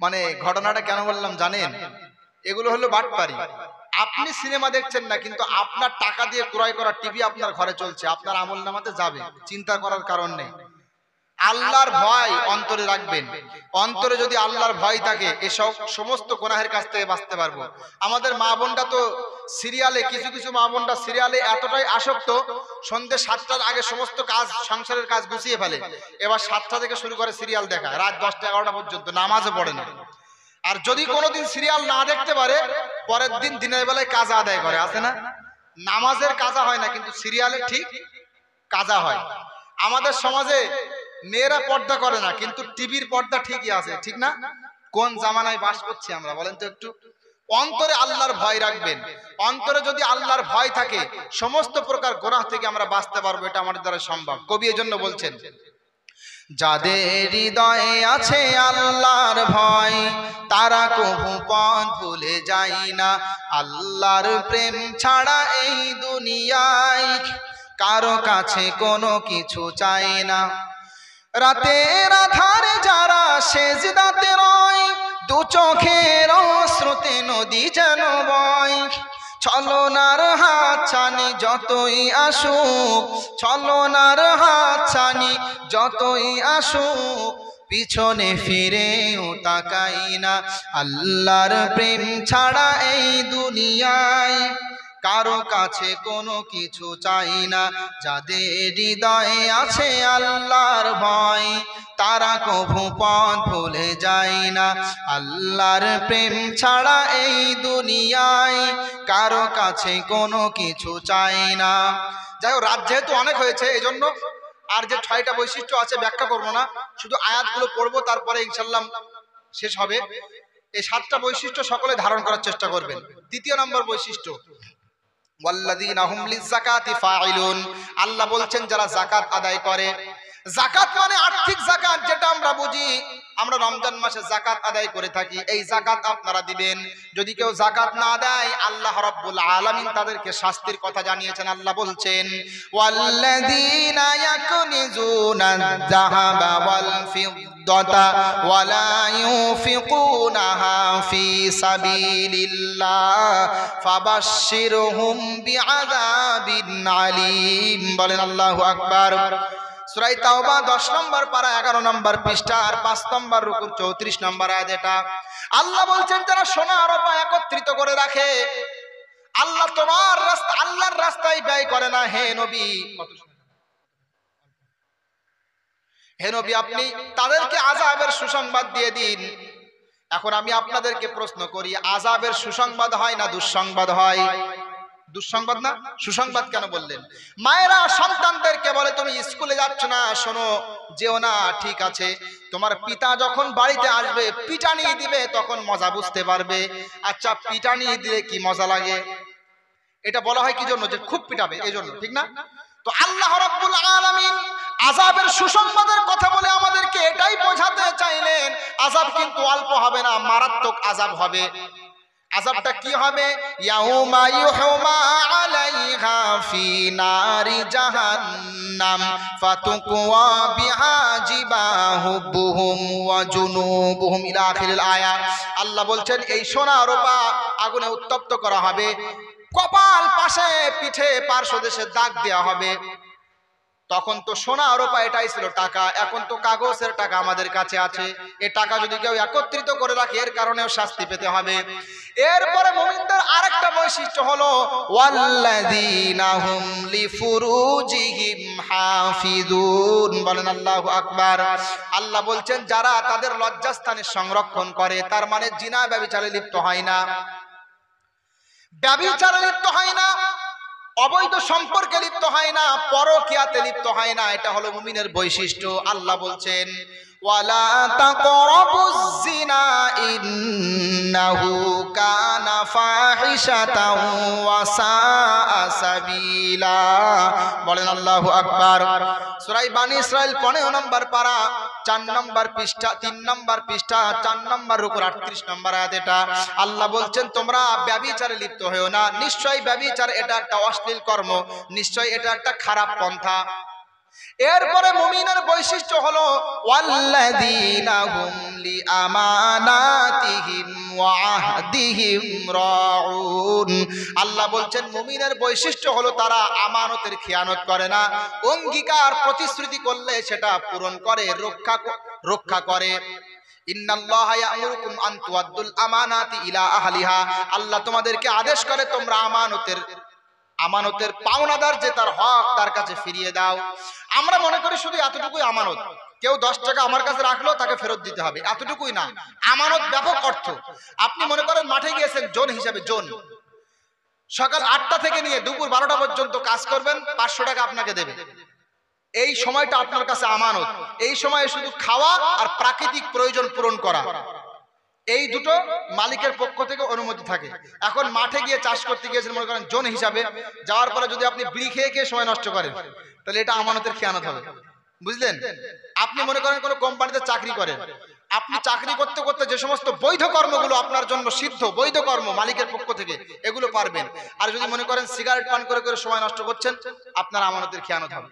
মানে ঘটনাটা কেন বললাম জানেন? এগুলো হলো বাটপারি। আপনি সিনেমা দেখছেন না, কিন্তু আপনার টাকা দিয়ে ক্রয় করা টিভি আপনার ঘরে চলছে, আপনার আমলনামাতে যাবে, চিন্তা করার কারণ নেই। আল্লাহর ভয় অন্তরে রাখবেন। অন্তরে যদি আল্লাহর ভয় থাকে, এসব সমস্ত গুনাহের কাছ থেকে বাঁচতে পারবো। আমাদের মা বোনটা তো সিরিয়ালে, কিছু কিছু মা বোনটা সিরিয়ালে এতটাই আসক্ত, সন্ধ্যে 7টার আগে সমস্ত কাজ, সংসারের কাজ গুছিয়ে ফেলে, এবার 7টা থেকে শুরু করে সিরিয়াল দেখা, রাত 10টা 11টা পর্যন্ত, নামাজও পড়ে না। আর যদি কোনোদিন সিরিয়াল না দেখতে পারে, পরের দিন দিনের বেলায় কাজা আদায় করে, আছে না? নামাজের কাজা হয় না, কিন্তু সিরিয়ালে ঠিক কাজা হয়। আমাদের সমাজে মেয়েরা পর্দা করে না, কিন্তু টিভির পর্দা ঠিকই আছে, ঠিক না? কোন জামানায় বাস করছি আমরা বলেন তো একটু? অন্তরে আল্লাহর ভয় রাখবেন। অন্তরে যদি আল্লাহর ভয় থাকে, সমস্ত প্রকার গুনাহ থেকে আমরা বাঁচতে পারবো, এটা আমাদের দ্বারা সম্ভব। কবি এজন্য বলছেন, যাদের হৃদয়ে আছে আল্লাহর ভয়, তারা কভু পথ ভুলে যায় না। আল্লাহর প্রেম ছাড়া এই দুনিয়ায় কারো কাছে কোনো কিছু চায় না। রাতের আধারে যারা সেজদাতে রয়, দু চোখের অশ্রুতে নদী যেন বয়। ছলনার হাত ছানি যতই আসুক, ছলনার হাত ছানি যতই আসুক, পিছনে ফিরেও তাকাই না। আল্লাহর প্রেম ছাড়া এই দুনিয়ায় কারো কাছে কোনো কিছু চাই না। যাদের হৃদয়ে আছে আল্লাহর ভয়, তারা কভু পথ ভুলে যায় না। আল্লাহর প্রেম ছাড়া এই দুনিয়ায় কারো কাছে কোনো কিছু চাই না। যাই হোক, রাত যেহেতু অনেক হয়েছে, এজন্য আর যে 6টা বৈশিষ্ট্য আছে ব্যাখ্যা করবো না, শুধু আয়াতগুলো পড়বো, তারপরে ইনশাল্লাহ শেষ হবে। এই 7টা বৈশিষ্ট্য সকলে ধারণ করার চেষ্টা করবেন। দ্বিতীয় নম্বর বৈশিষ্ট্য, ওয়াল্লাযীনা হুম লিয-যাকাতি ফাঈলুন। আল্লাহ বলছেন যারা যাকাত আদায় করে। যাকাত মানে আর্থিক যাকাত, যেটা আমরা বুঝি। আমরা রমজান মাসে যাকাত আদায় করে থাকি, এই যাকাত আপনারা দিবেন। যদি কেউ যাকাত না দেয়, আল্লাহ রাব্বুল আলামিন তাদেরকে শাস্তির কথা জানিয়েছেন। আল্লাহ বলছেন, ওয়াল্লাযীনা ইয়াকনিজুনা আয-যাহাবা ওয়াল ফিদ্দাতা ওয়ালা ইউনফিকুনাহা ফি সাবিলিল্লাহ ফাবাশশিরহুম বিআযাবিন আলীম। বলেন আল্লাহু আকবার। সূরা তাওবা 10 নম্বর পারা 11 নম্বর পৃষ্ঠা আর 5 নম্বর রুকুর 34 নম্বর আয়াত। এটা আল্লাহ বলছেন যারা সোনা রূপা একত্রিত করে রাখে, আল্লাহ তোমার রাস্তা, আল্লাহর রাস্তায় ব্যয় করে না। হে নবী, হে নবী, আপনি তাদেরকে আযাবের সুসংবাদ দিয়ে দিন। এখন আমি আপনাদেরকে প্রশ্ন করি, আযাবের সুসংবাদ হয় না দুঃসংবাদ হয়? দুঃসংবাদ না, সুসংবাদ কেন বললেন? মায়েরা সন্তানদেরকে বলে, তুমি স্কুলে যাচ্ছ না, শোনো, যেও না, ঠিক আছে। তোমার পিতা যখন বাড়িতে আসবে, পিটানি দিবে, তখন মজা বুঝতে পারবে। আচ্ছা, পিটানি দিলে কি মজা লাগে? এটা বলা হয় কি জন্য? যে খুব পিটাবে, এই জন্য, ঠিক না? তো আল্লাহ রাব্বুল আলামিন আযাবের সুসংবাদের কথা বলে আমাদেরকে এটাই বোঝাতে চাইলেন, আযাব কিন্তু অল্প হবে না, মারাত্মক আযাব হবে। আযাবটা কি হবে? ইয়াউমা ইউহমা আলাইহা ফি নারি জাহান্নাম ফাতুকওয়া বিহা জিবাহুহুম ওয়া জুনুবুহুম ইলা আখিরিল আয়াত। আল্লাহ বলছেন এই সোনা রূপা আগুনে উত্তপ্ত করা হবে, কপাল, পাশে, পিঠে, পার্শ্বদেশে দাগ দেওয়া হবে। তখন তো সোনা রূপা এটাই ছিল টাকা, এখন তো কাগজের টাকা আমাদের কাছে আছে। এই টাকা যদি কেউ একত্রিত করে রাখে, এর কারণেও শাস্তি পেতে হবে। এরপরে মুমিনদের আরেকটা বৈশিষ্ট্য হলো ওয়াল্লাযীনা হুম লিফুরুজিহিম হাফিজুন। বলেন আল্লাহু আকবার। আল্লাহ বলছেন যারা তাদের লজ্জাস্থানের সংরক্ষণ করে, তার মানে জিনা ব্যভিচারে লিপ্ত হয় না, ব্যভিচারে লিপ্ত হয় না, অবৈধ সম্পর্কে লিপ্ত হয় না, পরকীয়াতে লিপ্ত হয় না। এটা হলো মুমিনের বৈশিষ্ট্য। আল্লাহ বলছেন ওয়ালা তাকরাবুজ জিনা ইন্নাহু কানা ফাহিশাতাও ওয়া সাআ সাবিলা। বলেন আল্লাহু আকবার। সূরা বনী ইসরাঈল 15 নম্বর পারা 4 নম্বর পৃষ্ঠা 3 নম্বর পৃষ্ঠা 4 নম্বর রুকুর 38 নম্বর আয়াত। এটা আল্লাহ বলছেন তোমরা ব্যভিচারে লিপ্ত হয়ো না। নিশ্চয়ই ব্যভিচার এটা একটা অশ্লীল কর্ম, নিশ্চয়ই এটা একটা খারাপ পন্থা। এরপরে মুমিনের বৈশিষ্ট্য হলো ওয়াল্লাযীনা হুম লিআমানাতিহিম ওয়া আহদিহিম রাউন। আল্লাহ বলছেন মুমিনের বৈশিষ্ট্য হলো তারা আমানতের খেয়ানত করে না, অঙ্গীকার প্রতিশ্রুতি করলে সেটা পূরণ করে, রক্ষা করে। ইন্নাল্লাহা ইয়া'মুরুকুম আন তুআদ্দুল আমানাতি ইলা আহলিহা, আল্লাহ তোমাদেরকে আদেশ করে তোমরা আমানতের পাওনাদার যে তার হক তার কাছে ফিরিয়ে দাও। আমরা মনে করি শুধু এতটুকুই আমানত, কেউ 10 টাকা আমার কাছে রাখলো তাকে ফেরত দিতে হবে, এতটুকুই না। আমানত ব্যাপক অর্থ। আপনি মনে করেন মাঠে গিয়েছেন জোন হিসাবে, জোন সকাল 8টা থেকে নিয়ে দুপুর 12টা পর্যন্ত কাজ করবেন, 500 টাকা আপনাকে দেবে। এই সময়টা আপনার কাছে আমানত। এই সময়ে শুধু খাওয়া আর প্রাকৃতিক প্রয়োজন পূরণ করা, এই দুটো মালিকের পক্ষ থেকে অনুমতি থাকে। এখন মাঠে গিয়ে চাষ করতে গিয়েছেন মনে করেন জন হিসাবে, যাওয়ার পরে যদি আপনি বিড়ি খেয়ে খেয়ে সময় নষ্ট করেন তাহলে এটা আমানতের খেয়ানত হবে, বুঝলেন? আপনি মনে করেন কোনো কোম্পানিতে চাকরি করেন, আপনি চাকরি করতে করতে যে সমস্ত বৈধ কর্মগুলো আপনার জন্য সিদ্ধ, বৈধ কর্ম মালিকের পক্ষ থেকে, এগুলো পারবেন। আর যদি মনে করেন সিগারেট পান করে করে সময় নষ্ট করছেন, আপনার আমানতের খেয়ানত হবে।